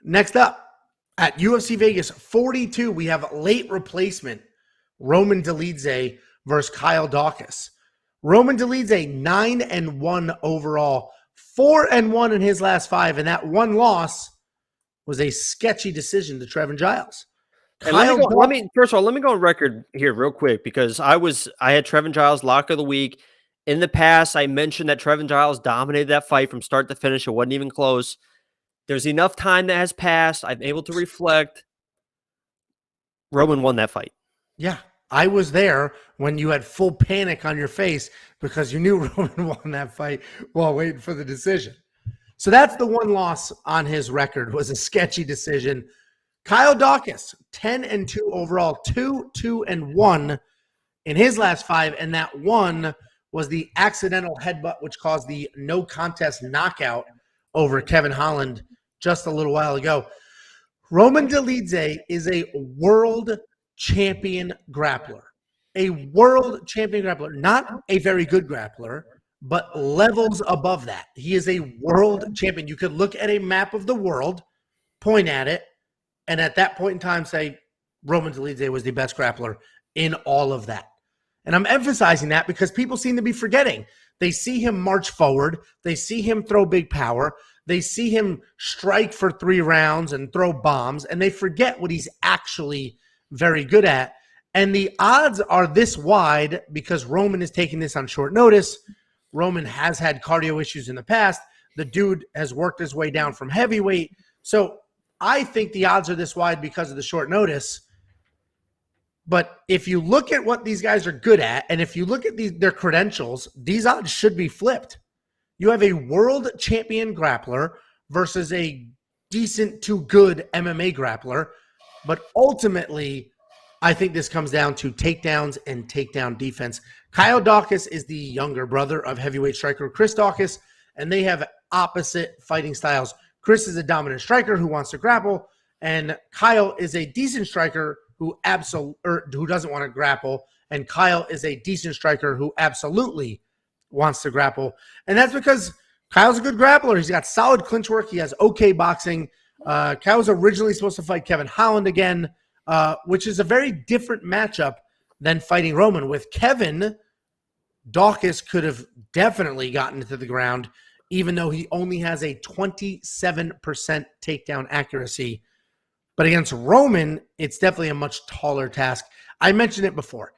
Next up, at UFC Vegas 42, we have late replacement Roman Dolidze versus Kyle Daukaus. Roman Dolidze 9-1 overall, 4-1 in his last 5, and that one loss was a sketchy decision to Trevin Giles. And let me go on record here real quick, because I had Trevin Giles lock of the week. In the past, I mentioned that Trevin Giles dominated that fight from start to finish. It wasn't even close. There's enough time that has passed. I'm able to reflect. Roman won that fight. Yeah, I was there when you had full panic on your face because you knew Roman won that fight while waiting for the decision. So that's the one loss on his record, was a sketchy decision. Kyle Daukaus, 10-2 overall, 2-1 in his last 5, and that one was the accidental headbutt which caused the no contest knockout over Kevin Holland just a little while ago. Roman Dolidze is a world champion grappler. A world champion grappler. Not a very good grappler, but levels above that. He is a world champion. You could look at a map of the world, point at it, and at that point in time say Roman Dolidze was the best grappler in all of that. And I'm emphasizing that because people seem to be forgetting. They see him march forward. They see him throw big power. They see him strike for 3 rounds and throw bombs, and they forget what he's actually very good at. And the odds are this wide because Roman is taking this on short notice. Roman has had cardio issues in the past. The dude has worked his way down from heavyweight. So I think the odds are this wide because of the short notice. But if you look at what these guys are good at, and if you look at their credentials, these odds should be flipped. You have a world champion grappler versus a decent to good MMA grappler. But ultimately, I think this comes down to takedowns and takedown defense. Kyle Daukaus is the younger brother of heavyweight striker Chris Daukaus, and they have opposite fighting styles. Chris is a dominant striker who wants to grapple, and Kyle is a decent striker who doesn't want to grapple, and Kyle is a decent striker who absolutely wants to grapple. And that's because Kyle's a good grappler. He's got solid clinch work. He has okay boxing. Kyle was originally supposed to fight Kevin Holland again, which is a very different matchup than fighting Roman. With Kevin, Daukaus could have definitely gotten to the ground, even though he only has a 27% takedown accuracy. But against Roman, it's definitely a much taller task. I mentioned it before.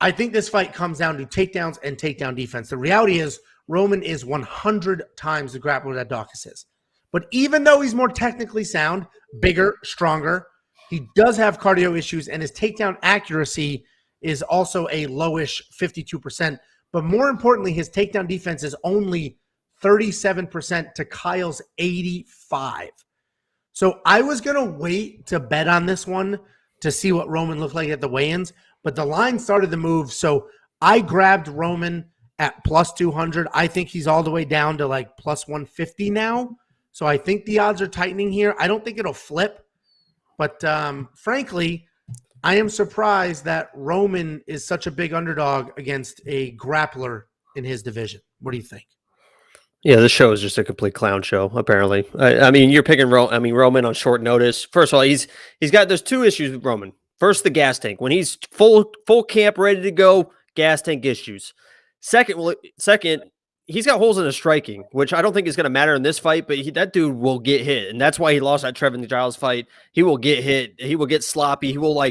I think this fight comes down to takedowns and takedown defense. The reality is Roman is 100 times the grappler that Daukaus is. But even though he's more technically sound, bigger, stronger, he does have cardio issues, and his takedown accuracy is also a lowish 52%. But more importantly, his takedown defense is only 37% to Kyle's 85%. So I was going to wait to bet on this one to see what Roman looked like at the weigh-ins, but the line started to move. So I grabbed Roman at plus 200. I think he's all the way down to like plus 150 now. So I think the odds are tightening here. I don't think it'll flip, but frankly, I am surprised that Roman is such a big underdog against a grappler in his division. What do you think? Yeah, this show is just a complete clown show, apparently. I mean, you're picking Roman on short notice. First of all, there's 2 issues with Roman. First, the gas tank. When he's full camp, ready to go, gas tank issues. Second, he's got holes in his striking, which I don't think is going to matter in this fight, but that dude will get hit. And that's why he lost that Trevin Giles fight. He will get hit. He will get sloppy. He will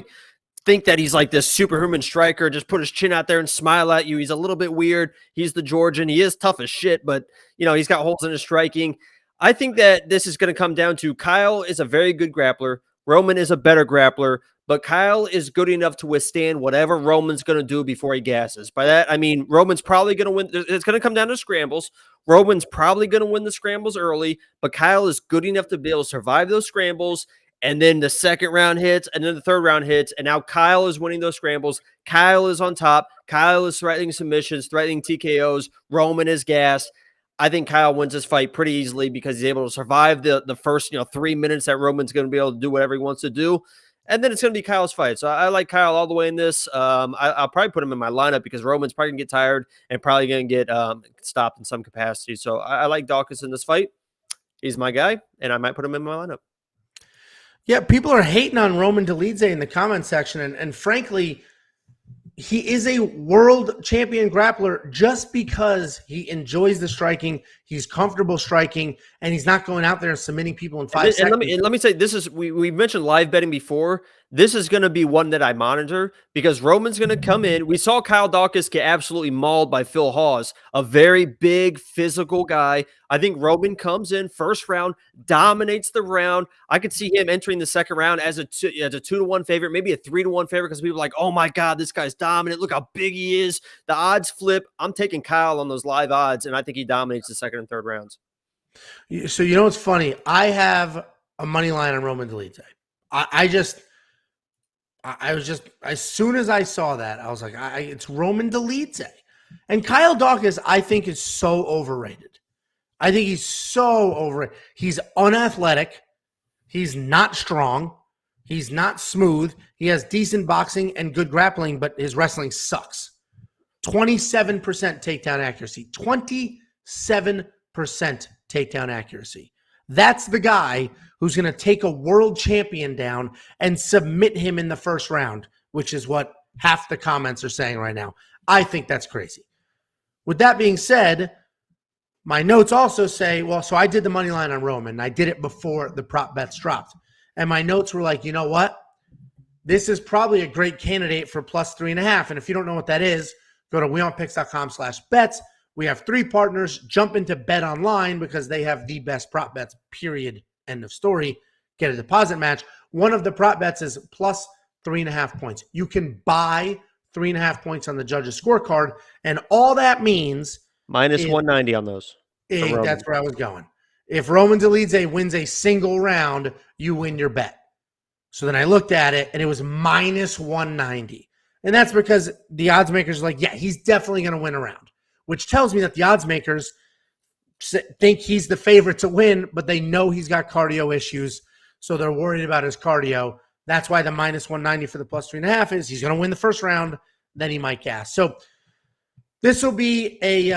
think that he's like this superhuman striker, just put his chin out there and smile at you. He's a little bit weird. He's the Georgian. He is tough as shit, but he's got holes in his striking. I think that this is going to come down to Kyle is a very good grappler. Roman is a better grappler, but Kyle is good enough to withstand whatever Roman's going to do before he gasses. By that, I mean, Roman's probably going to win. It's going to come down to scrambles. Roman's probably going to win the scrambles early, but Kyle is good enough to be able to survive those scrambles. And then the second round hits, and then the third round hits, and now Kyle is winning those scrambles. Kyle is on top. Kyle is threatening submissions, threatening TKOs. Roman is gassed. I think Kyle wins this fight pretty easily because he's able to survive the first 3 minutes that Roman's going to be able to do whatever he wants to do. And then it's going to be Kyle's fight. So I like Kyle all the way in this. I'll probably put him in my lineup because Roman's probably going to get tired and probably going to get stopped in some capacity. So I like Daukaus in this fight. He's my guy, and I might put him in my lineup. Yeah, people are hating on Roman Dolidze in the comment section, and frankly, he is a world champion grappler just because he enjoys the striking, he's comfortable striking, and he's not going out there and submitting people in 5 And seconds. let me say, this is we mentioned live betting before. This is going to be one that I monitor because Roman's going to come in. We saw Kyle Daukaus get absolutely mauled by Phil Hawes, a very big physical guy. I think Roman comes in first round, dominates the round. I could see him entering the second round as a 2-1 favorite, maybe a 3-1 favorite because people are like, oh my God, this guy's dominant. Look how big he is. The odds flip. I'm taking Kyle on those live odds, and I think he dominates the second and third rounds. So you know what's funny? I have a money line on Roman Dolidze. I was just as soon as I saw that, I was like, it's Roman Dolidze. And Kyle Daukaus, I think, is so overrated. I think he's so overrated. He's unathletic. He's not strong. He's not smooth. He has decent boxing and good grappling, but his wrestling sucks. 27% takedown accuracy. 27% takedown accuracy. That's the guy who's going to take a world champion down and submit him in the first round, which is what half the comments are saying right now. I think that's crazy. With that being said, my notes also say, well, so I did the money line on Roman. I did it before the prop bets dropped. And my notes were like, you know what? This is probably a great candidate for plus 3.5. And if you don't know what that is, go to wewantpicks.com/bets. We have 3 partners. Jump into Bet Online because they have the best prop bets, period. End of story. Get a deposit match. One of the prop bets is plus 3.5 points. You can buy 3.5 points on the judge's scorecard. And all that means Minus 190 on those. That's where I was going. If Roman Dolidze wins a single round, you win your bet. So then I looked at it, and it was minus 190. And that's because the odds makers are like, yeah, he's definitely going to win a round, which tells me that the odds makers think he's the favorite to win, but they know he's got cardio issues, so they're worried about his cardio. That's why the minus 190 for the plus 3.5 is he's going to win the first round, then he might gas. So this will be a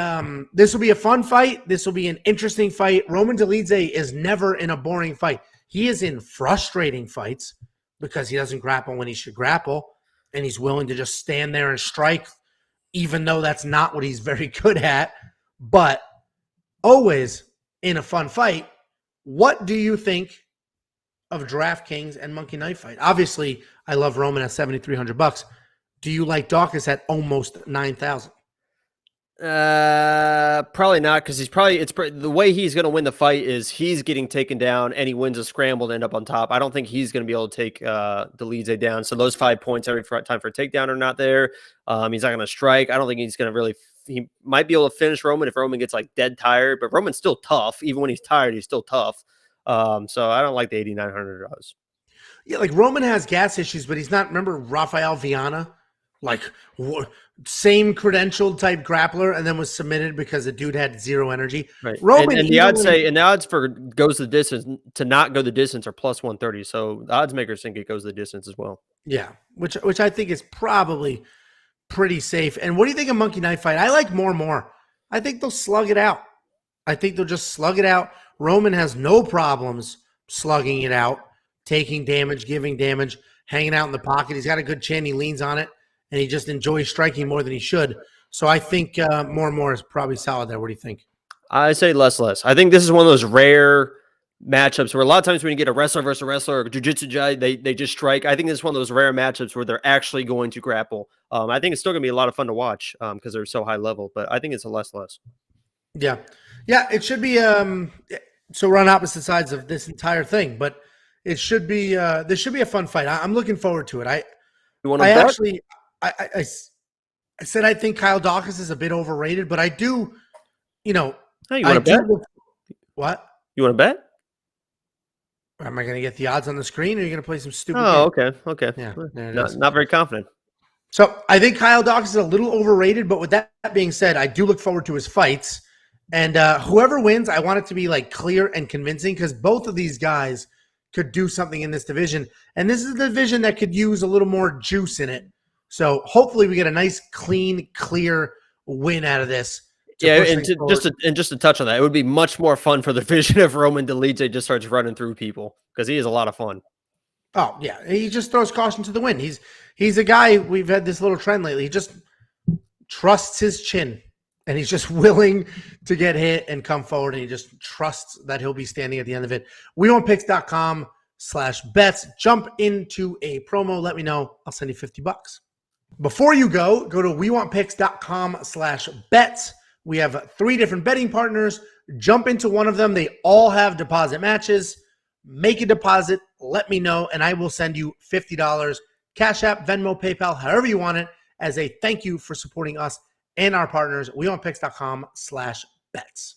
fun fight. This will be an interesting fight. Roman Dolidze is never in a boring fight. He is in frustrating fights because he doesn't grapple when he should grapple, and he's willing to just stand there and strike, even though that's not what he's very good at. But always in a fun fight. What do you think of DraftKings and Monkey Knife Fight? Obviously, I love Roman at $7,300. Do you like Daukaus at almost 9,000? Probably not, because the way he's going to win the fight is he's getting taken down and he wins a scramble to end up on top. I don't think he's going to be able to take Dolidze down. So those 5 points every time for a takedown are not there. He's not going to strike. I don't think he's going to really. He might be able to finish Roman if Roman gets like dead tired, but Roman's still tough. Even when he's tired, he's still tough. So I don't like the $8,900. Yeah, like Roman has gas issues, but he's not. Remember Rafael Viana? Like same credentialed type grappler, and then was submitted because the dude had zero energy. Right. Roman, and the odds for goes the distance to not go the distance are plus 130. So the odds makers think it goes the distance as well. Yeah, which I think is probably pretty safe. And what do you think of Monkey Knife Fight? I like more. I think they'll slug it out. I think they'll just slug it out. Roman has no problems slugging it out, taking damage, giving damage, hanging out in the pocket. He's got a good chin. He leans on it. And he just enjoys striking more than he should. So I think more and more is probably solid there. What do you think? I say less. I think this is one of those rare matchups where a lot of times when you get a wrestler versus a wrestler or jiu-jitsu guy, they just strike. I think this is one of those rare matchups where they're actually going to grapple. I think it's still going to be a lot of fun to watch because they're so high level, but I think it's a less. Yeah, it should be. So we're on opposite sides of this entire thing, but it should be. This should be a fun fight. I'm looking forward to it. I said I think Kyle Daukaus is a bit overrated, but I do, Hey, you want to bet? What? You want to bet? Am I going to get the odds on the screen, or are you going to play some stupid game? Okay. Yeah, not very confident. So I think Kyle Daukaus is a little overrated, but with that being said, I do look forward to his fights. And whoever wins, I want it to be like clear and convincing because both of these guys could do something in this division. And this is a division that could use a little more juice in it. So hopefully we get a nice, clean, clear win out of this. Yeah, and just to touch on that, it would be much more fun for the division if Roman Dolidze just starts running through people because he is a lot of fun. Oh, yeah. He just throws caution to the wind. He's a guy, we've had this little trend lately. He just trusts his chin, and he's just willing to get hit and come forward, and he just trusts that he'll be standing at the end of it. wewantpicks.com/bets. Jump into a promo. Let me know. I'll send you $50. Before you go to wewantpicks.com/bets. We have 3 different betting partners. Jump into one of them. They all have deposit matches. Make a deposit. Let me know, and I will send you $50. Cash App, Venmo, PayPal, however you want it, as a thank you for supporting us and our partners. wewantpicks.com/bets.